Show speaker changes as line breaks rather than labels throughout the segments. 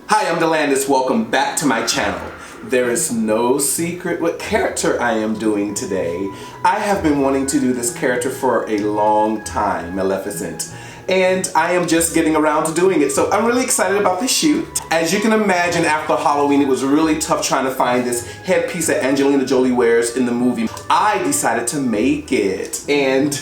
Hi, I'm Delandis. Welcome back to my channel. There is no secret what character I am doing today. I have been wanting to do this character for a long time, Maleficent. And I am just getting around to doing it, so I'm really excited about this shoot. As you can imagine, after Halloween, it was really tough trying to find this headpiece that Angelina Jolie wears in the movie. I decided to make it, and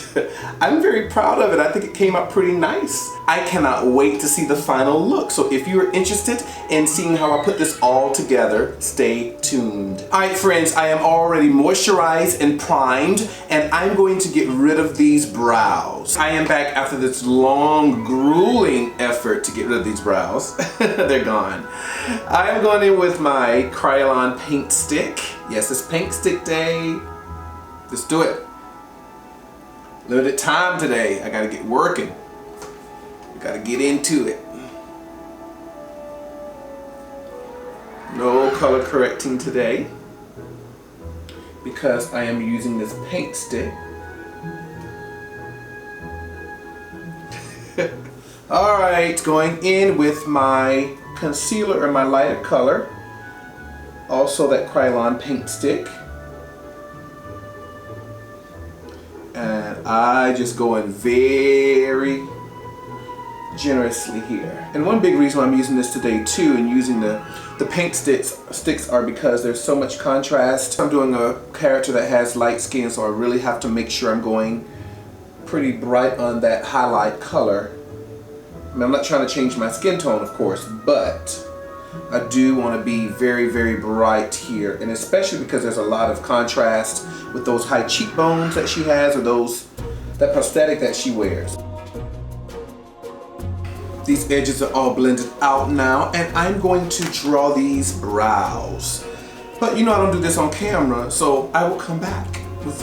I'm very proud of it. I think it came out pretty nice. I cannot wait to see the final look, so if you are interested in seeing how I put this all together, stay tuned. Alright friends, I am already moisturized and primed, and I'm going to get rid of these brows. I am back after this long, grueling effort to get rid of these brows. They're gone. I am going in with my Kryolan paint stick. Yes, it's paint stick day. Let's do it. Limited time today. I gotta get working. Gotta get into it. No color correcting today because I am using this paint stick. Alright, going in with my concealer and my lighter color. Also that Kryolan paint stick. And I just go in very generously here. And one big reason why I'm using this today too, and using the paint sticks are because there's so much contrast. I'm doing a character that has light skin, so I really have to make sure I'm going pretty bright on that highlight color. I mean, I'm not trying to change my skin tone, of course, but I do want to be very, very bright here, and especially because there's a lot of contrast with those high cheekbones that she has, or that prosthetic that she wears. These edges are all blended out now, and I'm going to draw these brows. But you know I don't do this on camera, so I will come back with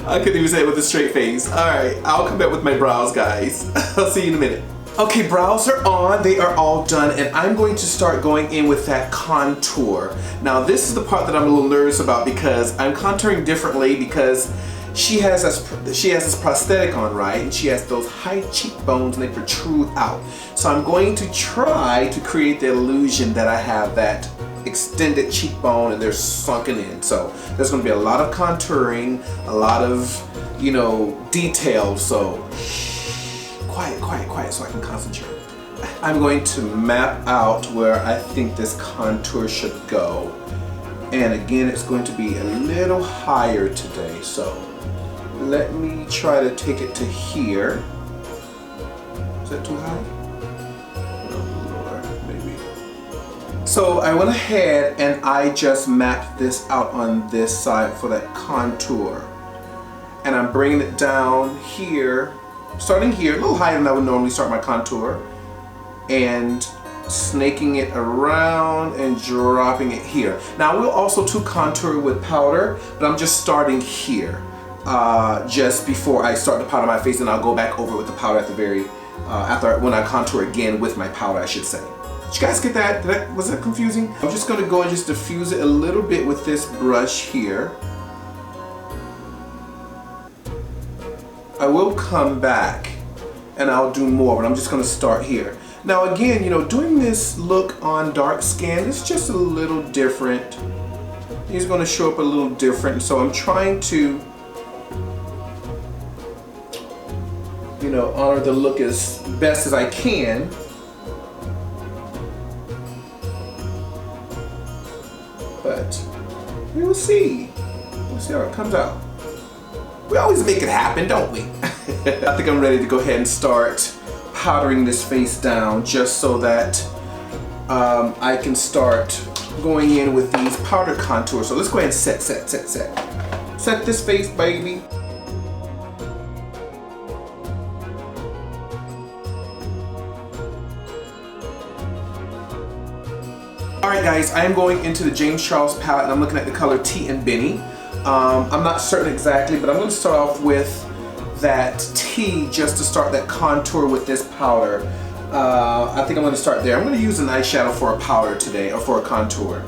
I couldn't even say it with a straight face. Alright, I'll come back with my brows, guys. I'll see you in a minute. Okay, brows are on, they are all done, and I'm going to start going in with that contour. Now this is the part that I'm a little nervous about because I'm contouring differently because she has this prosthetic on, right? And she has those high cheekbones and they protrude out. So I'm going to try to create the illusion that I have that extended cheekbone and they're sunken in. So there's going to be a lot of contouring, a lot of, you know, detail. So quiet, quiet, quiet so I can concentrate. I'm going to map out where I think this contour should go. And again, it's going to be a little higher today. So let me try to take it to here. Is that too high? No, lower, maybe. So I went ahead and I just mapped this out on this side for that contour. And I'm bringing it down here, starting here, a little higher than I would normally start my contour, and snaking it around and dropping it here. Now I will also contour with powder, but I'm just starting here. Just before I start to powder my face, and I'll go back over with the powder at the very, when I contour again with my powder, I should say. Did you guys get that? Was that confusing? I'm just gonna go and just diffuse it a little bit with this brush here. I will come back and I'll do more, but I'm just gonna start here. Now again, you know, doing this look on dark skin is just a little different. He's gonna show up a little different, so I'm trying to, you know, honor the look as best as I can. But we will see. We'll see how it comes out. We always make it happen, don't we? I think I'm ready to go ahead and start powdering this face down just so that I can start going in with these powder contours. So let's go ahead and set. Set this face, baby. Alright guys, I am going into the James Charles palette and I'm looking at the color Tea and Benny. I'm not certain exactly, but I'm going to start off with that tea just to start that contour with this powder. I think I'm going to start there. I'm going to use an eyeshadow for a powder today, or for a contour.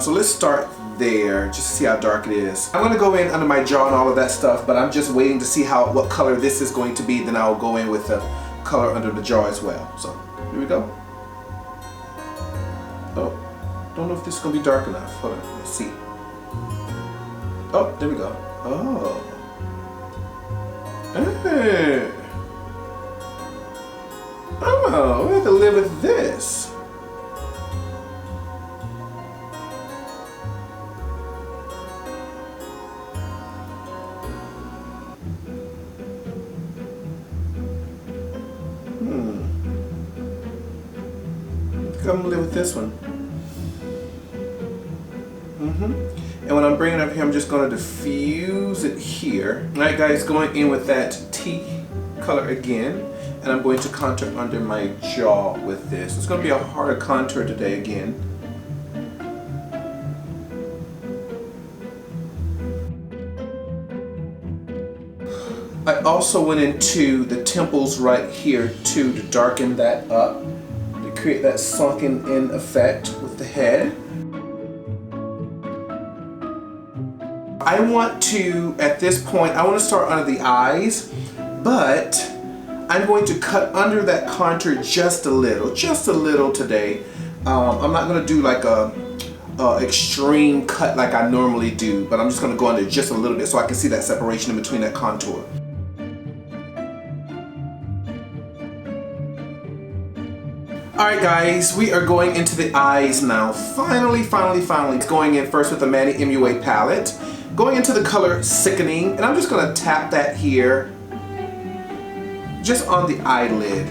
So let's start there, just to see how dark it is. I'm going to go in under my jaw and all of that stuff, but I'm just waiting to see what color this is going to be. Then I'll go in with the color under the jaw as well. So here we go. Oh, don't know if this is gonna be dark enough. Hold on, let's see. Oh, there we go. Oh. Hey. Oh, we have to live with this. I'm gonna live with this one. And when I'm bringing it up here, I'm just gonna diffuse it here. All right, guys, going in with that tea color again, and I'm going to contour under my jaw with this. It's gonna be a harder contour today again. I also went into the temples right here too to darken that up, to create that sunken in effect with the head. I want to, at this point, I want to start under the eyes, but I'm going to cut under that contour just a little today. I'm not going to do like a extreme cut like I normally do, but I'm just going to go under just a little bit so I can see that separation in between that contour. Alright guys, we are going into the eyes now. Finally. Going in first with the Manny MUA palette. Going into the color Sickening, and I'm just going to tap that here, just on the eyelid.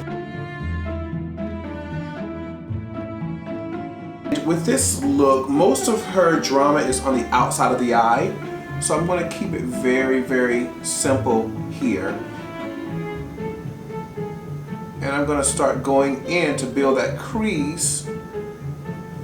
With this look, most of her drama is on the outside of the eye, so I'm going to keep it very simple here. And I'm going to start going in to build that crease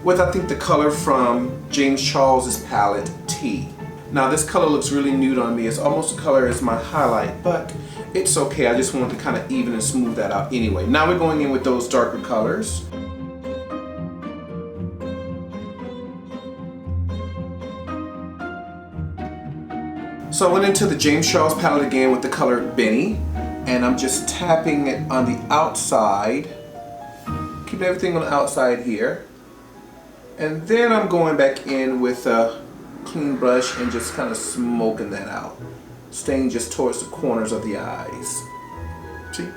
with, I think, the color from James Charles's palette, T. Now this color looks really nude on me. It's almost the color as my highlight, but it's okay. I just wanted to kind of even and smooth that out anyway. Now we're going in with those darker colors. So I went into the James Charles palette again with the color Benny, and I'm just tapping it on the outside. Keep everything on the outside here. And then I'm going back in with a clean brush and just kind of smoking that out, staying just towards the corners of the eyes. See?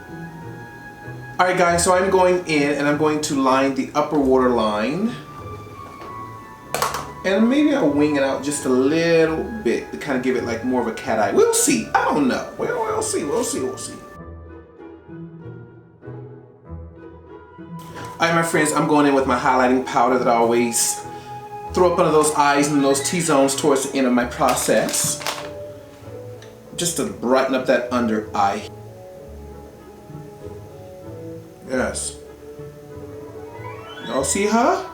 Alright guys, so I'm going in and I'm going to line the upper waterline, and maybe I'll wing it out just a little bit to kind of give it like more of a cat eye. We'll see. I don't know. We'll see. Alright my friends, I'm going in with my highlighting powder that I always throw up under those eyes and those T-zones towards the end of my process, just to brighten up that under eye. Yes. Y'all see her?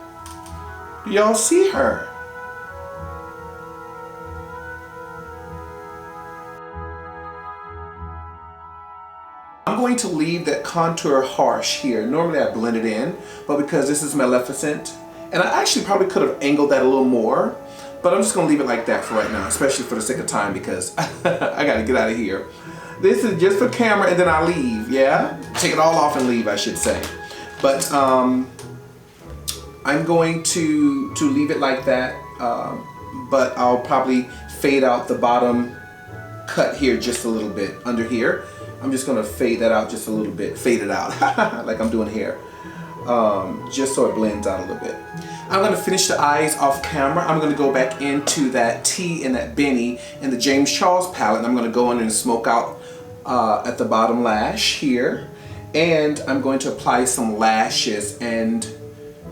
Do y'all see her? I'm going to leave that contour harsh here. Normally I blend it in, but because this is Maleficent, and I actually probably could have angled that a little more, but I'm just going to leave it like that for right now, especially for the sake of time, because I got to get out of here. This is just for camera and then I leave, yeah? Take it all off and leave, I should say. But I'm going to leave it like that, but I'll probably fade out the bottom cut here just a little bit under here. I'm just going to fade that out just a little bit, fade it out like I'm doing here. Just so it blends out a little bit. I'm going to finish the eyes off camera. I'm going to go back into that T and that Benny in the James Charles palette, and I'm going to go in and smoke out at the bottom lash here, and I'm going to apply some lashes, and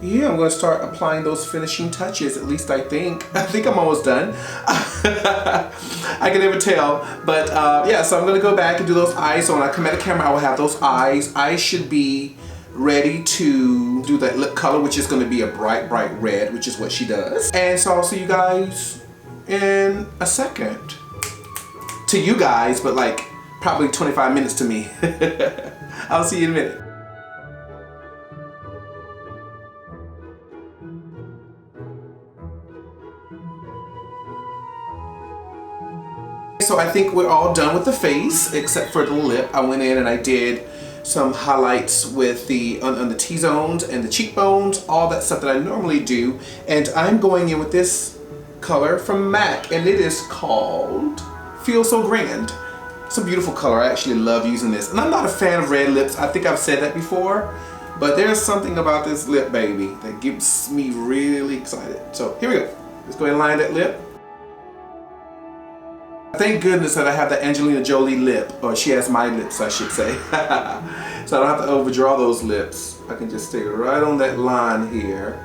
yeah, I'm going to start applying those finishing touches. At least I think I'm almost done. I can never tell, but yeah, so I'm going to go back and do those eyes. So when I come at the camera, I will have those eyes. I should be ready to do that lip color, which is going to be a bright red, which is what she does. And so I'll see you guys in a second. To you guys, but like probably 25 minutes to me. I'll see you in a minute. So I think we're all done with the face except for the lip. I went in and I did some highlights with the on the T-zones and the cheekbones, all that stuff that I normally do. And I'm going in with this color from MAC, and it is called Feel So Grand. It's a beautiful color. I actually love using this. And I'm not a fan of red lips. I think I've said that before. But there's something about this lip, baby, that gets me really excited. So here we go. Let's go ahead and line that lip. Thank goodness that I have the Angelina Jolie lip, or she has my lips, I should say. So I don't have to overdraw those lips. I can just stay right on that line here.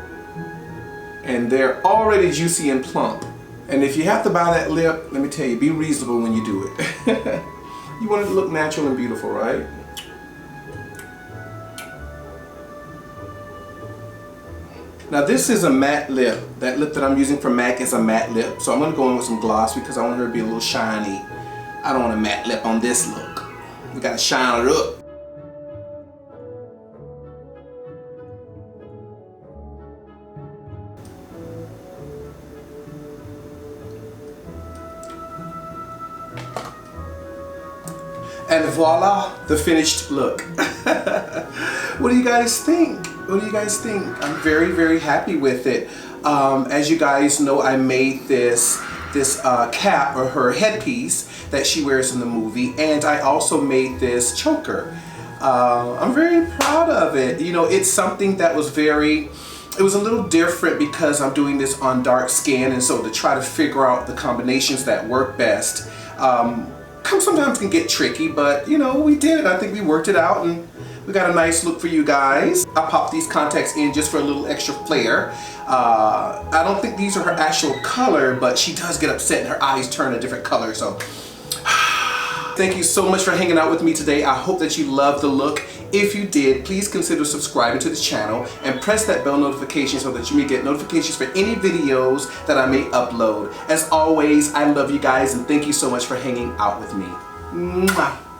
And they're already juicy and plump. And if you have to buy that lip, let me tell you, be reasonable when you do it. You want it to look natural and beautiful, right? Now this is a matte lip. That lip that I'm using from MAC is a matte lip. So I'm going to go in with some gloss because I want her to be a little shiny. I don't want a matte lip on this look. We got to shine it up. And voila, the finished look. What do you guys think? What do you guys think? I'm very, very happy with it. As you guys know, I made this cap, or her headpiece that she wears in the movie, and I also made this choker. I'm very proud of it. You know, it's something that was it was a little different because I'm doing this on dark skin, and so to try to figure out the combinations that work best sometimes can get tricky, but you know, we did it. I think we worked it out and we got a nice look for you guys. I popped these contacts in just for a little extra flair. I don't think these are her actual color, but she does get upset and her eyes turn a different color, so thank you so much for hanging out with me today. I hope that you loved the look. If you did, please consider subscribing to the channel and press that bell notification so that you may get notifications for any videos that I may upload. As always, I love you guys and thank you so much for hanging out with me. Mwah.